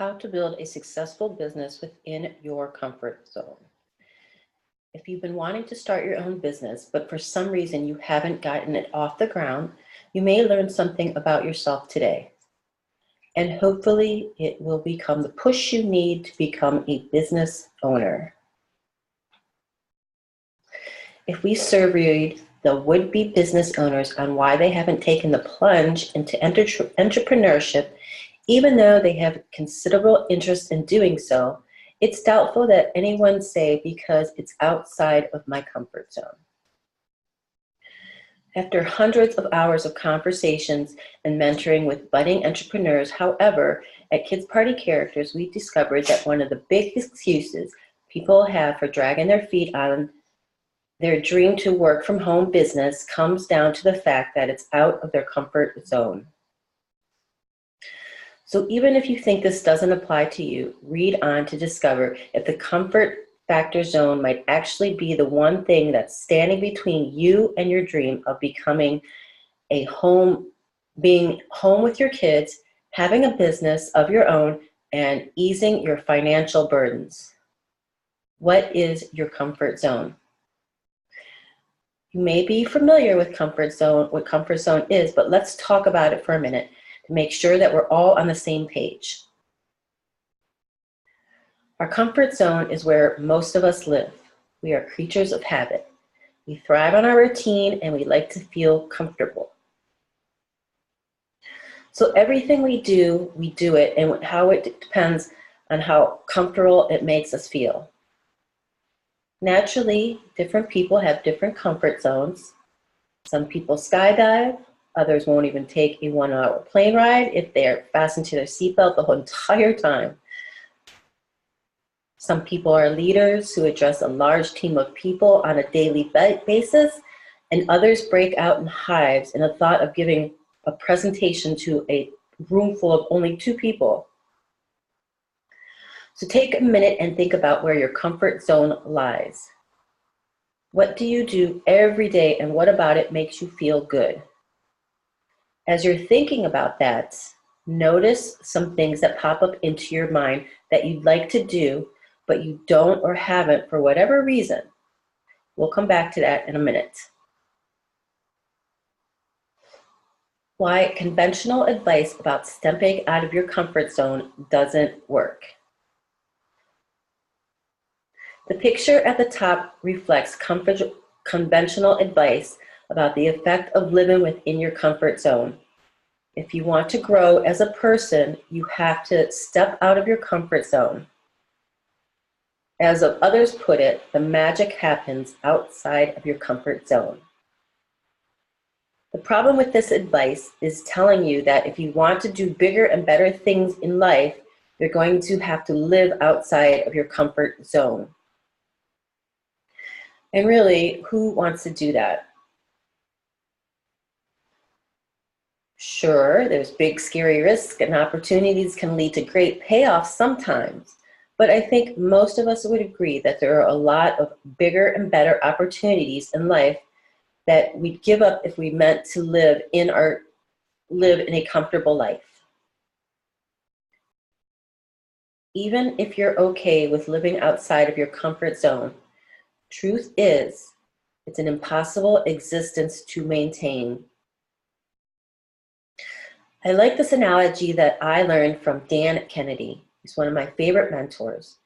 How to build a successful business within your comfort zone. If you've been wanting to start your own business, but for some reason you haven't gotten it off the ground, you may learn something about yourself today. And hopefully it will become the push you need to become a business owner. If we surveyed the would-be business owners on why they haven't taken the plunge into entrepreneurship, even though they have considerable interest in doing so, it's doubtful that anyone say because it's outside of my comfort zone. After hundreds of hours of conversations and mentoring with budding entrepreneurs, however, at Kids Party Characters, we discovered that one of the big excuses people have for dragging their feet on their dream to work from home business comes down to the fact that it's out of their comfort zone. So even if you think this doesn't apply to you, read on to discover if the comfort factor zone might actually be the one thing that's standing between you and your dream of becoming being home with your kids, having a business of your own, and easing your financial burdens. What is your comfort zone? You may be familiar with what comfort zone is, but let's talk about it for a minute to make sure that we're all on the same page. Our comfort zone is where most of us live. We are creatures of habit. We thrive on our routine and we like to feel comfortable. So everything we do it, and how it depends on how comfortable it makes us feel. Naturally, different people have different comfort zones. Some people skydive, others won't even take a 1-hour plane ride if they're fastened to their seatbelt the whole entire time. Some people are leaders who address a large team of people on a daily basis, and others break out in hives in the thought of giving a presentation to a room full of only 2 people. So take a minute and think about where your comfort zone lies. What do you do every day, and what about it makes you feel good? As you're thinking about that, notice some things that pop up into your mind that you'd like to do, but you don't or haven't for whatever reason. We'll come back to that in a minute. Why conventional advice about stepping out of your comfort zone doesn't work. The picture at the top reflects conventional advice about the effect of living within your comfort zone. If you want to grow as a person, you have to step out of your comfort zone. As others put it, the magic happens outside of your comfort zone. The problem with this advice is telling you that if you want to do bigger and better things in life, you're going to have to live outside of your comfort zone. And really, who wants to do that? Sure, there's big, scary risks and opportunities can lead to great payoffs sometimes, but I think most of us would agree that there are a lot of bigger and better opportunities in life that we'd give up if we meant to live in a comfortable life. Even if you're okay with living outside of your comfort zone, truth is, it's an impossible existence to maintain. I like this analogy that I learned from Dan Kennedy. He's one of my favorite mentors.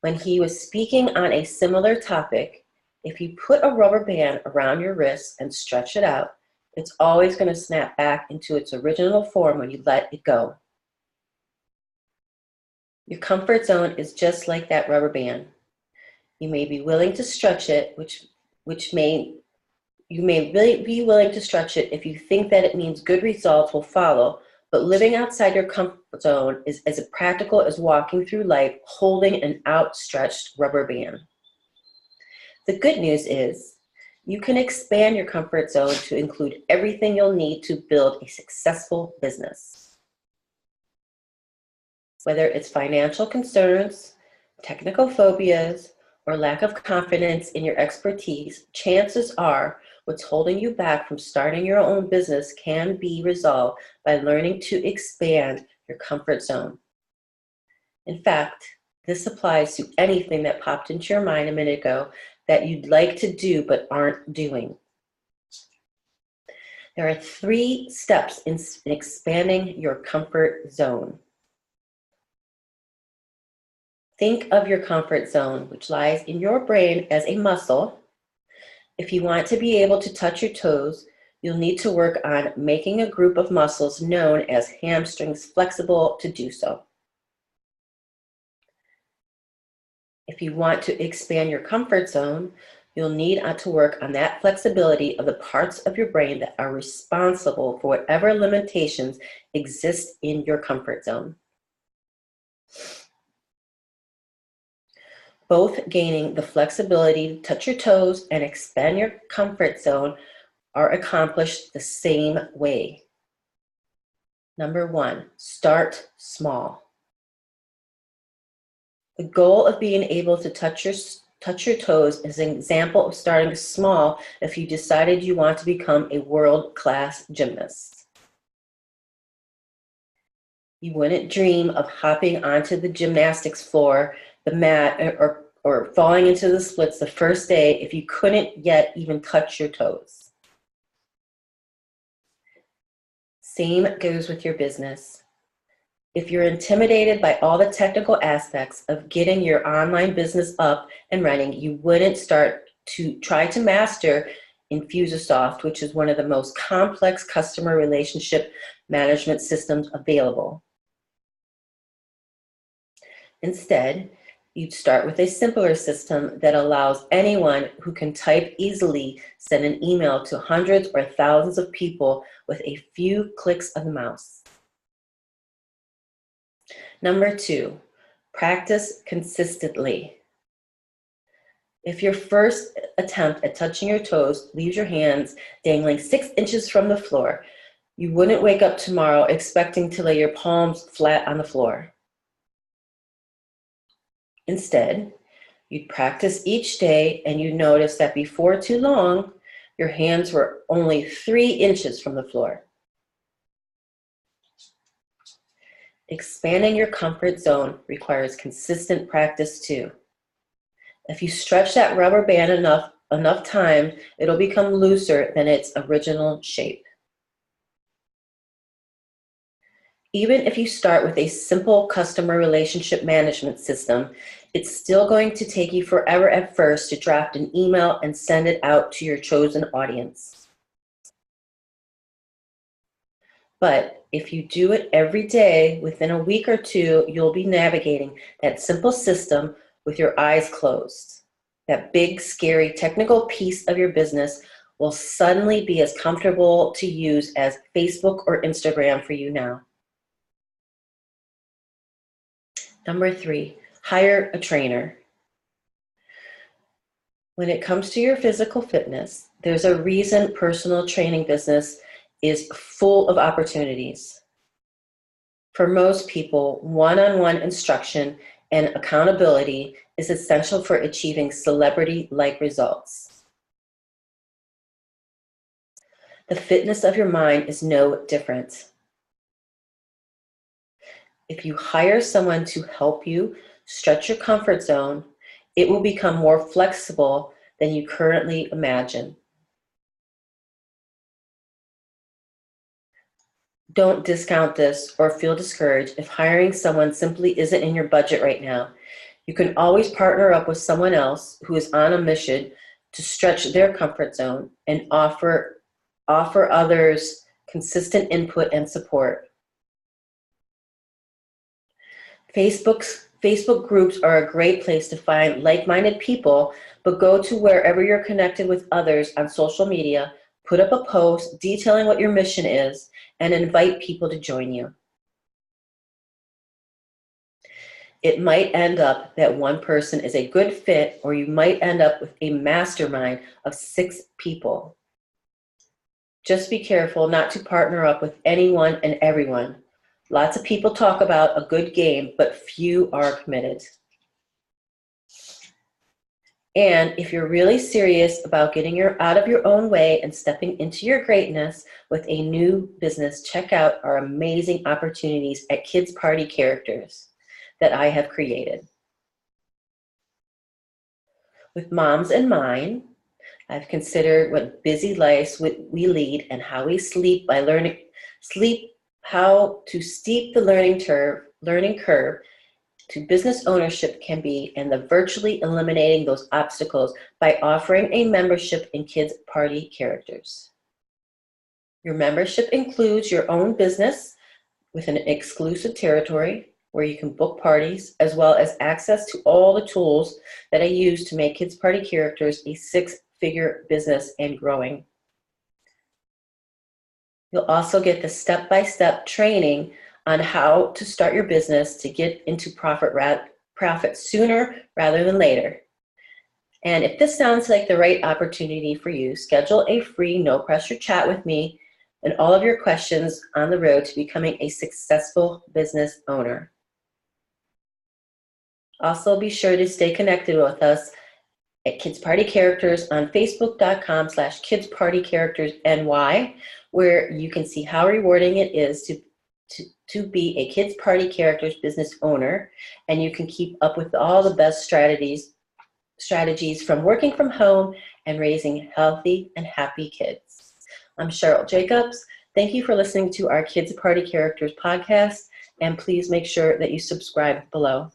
When he was speaking on a similar topic, if you put a rubber band around your wrist and stretch it out, it's always going to snap back into its original form when you let it go. Your comfort zone is just like that rubber band. You may be willing to stretch it, you may really be willing to stretch it if you think that it means good results will follow, but living outside your comfort zone is as practical as walking through life holding an outstretched rubber band. The good news is you can expand your comfort zone to include everything you'll need to build a successful business. Whether it's financial concerns, technical phobias, or lack of confidence in your expertise, chances are what's holding you back from starting your own business can be resolved by learning to expand your comfort zone. In fact, this applies to anything that popped into your mind a minute ago that you'd like to do but aren't doing. There are 3 steps in expanding your comfort zone. Think of your comfort zone, which lies in your brain, as a muscle. If you want to be able to touch your toes, you'll need to work on making a group of muscles known as hamstrings flexible to do so. If you want to expand your comfort zone, you'll need to work on that flexibility of the parts of your brain that are responsible for whatever limitations exist in your comfort zone. Both gaining the flexibility to touch your toes and expand your comfort zone are accomplished the same way. Number 1, start small. The goal of being able to touch your toes is an example of starting small if you decided you want to become a world-class gymnast. You wouldn't dream of hopping onto the gymnastics floor, the mat, or falling into the splits the first day if you couldn't yet even touch your toes. Same goes with your business. If you're intimidated by all the technical aspects of getting your online business up and running, you wouldn't start to try to master Infusionsoft, which is one of the most complex customer relationship management systems available. Instead, you'd start with a simpler system that allows anyone who can type easily send an email to hundreds or thousands of people with a few clicks of the mouse. Number 2, practice consistently. If your first attempt at touching your toes leaves your hands dangling 6 inches from the floor, you wouldn't wake up tomorrow expecting to lay your palms flat on the floor. Instead, you'd practice each day and you'd notice that before too long, your hands were only 3 inches from the floor. Expanding your comfort zone requires consistent practice too. If you stretch that rubber band enough time, it'll become looser than its original shape. Even if you start with a simple customer relationship management system, it's still going to take you forever at first to draft an email and send it out to your chosen audience. But if you do it every day, within a week or 2, you'll be navigating that simple system with your eyes closed. That big, scary, technical piece of your business will suddenly be as comfortable to use as Facebook or Instagram for you now. Number 3, hire a trainer. When it comes to your physical fitness, there's a reason personal training business is full of opportunities. For most people, one-on-one instruction and accountability is essential for achieving celebrity-like results. The fitness of your mind is no different. If you hire someone to help you stretch your comfort zone, it will become more flexible than you currently imagine. Don't discount this or feel discouraged if hiring someone simply isn't in your budget right now. You can always partner up with someone else who is on a mission to stretch their comfort zone and offer others consistent input and support. Facebook groups are a great place to find like-minded people, but go to wherever you're connected with others on social media, put up a post detailing what your mission is, and invite people to join you. It might end up that one person is a good fit, or you might end up with a mastermind of 6 people. Just be careful not to partner up with anyone and everyone. Lots of people talk about a good game, but few are committed. And if you're really serious about getting out of your own way and stepping into your greatness with a new business, check out our amazing opportunities at Kids Party Characters. that I have created. With Moms in mind, I've considered what busy lives we lead and how we sleep by how to steep the learning curve to business ownership can be, and the virtually eliminating those obstacles by offering a membership in Kids Party Characters. Your membership includes your own business with an exclusive territory where you can book parties, as well as access to all the tools that I use to make Kids Party Characters a six-figure business and growing. You'll also get the step-by-step training on how to start your business to get into profit sooner rather than later. And if this sounds like the right opportunity for you, schedule a free no-pressure chat with me and all of your questions on the road to becoming a successful business owner. Also, be sure to stay connected with us at Kids Party Characters on Facebook.com/KidsPartyCharactersNY, where you can see how rewarding it is to be a Kids Party Characters business owner, and you can keep up with all the best strategies from working from home and raising healthy and happy kids. I'm Cheryl Jacobs. Thank you for listening to our Kids Party Characters podcast, and please make sure that you subscribe below.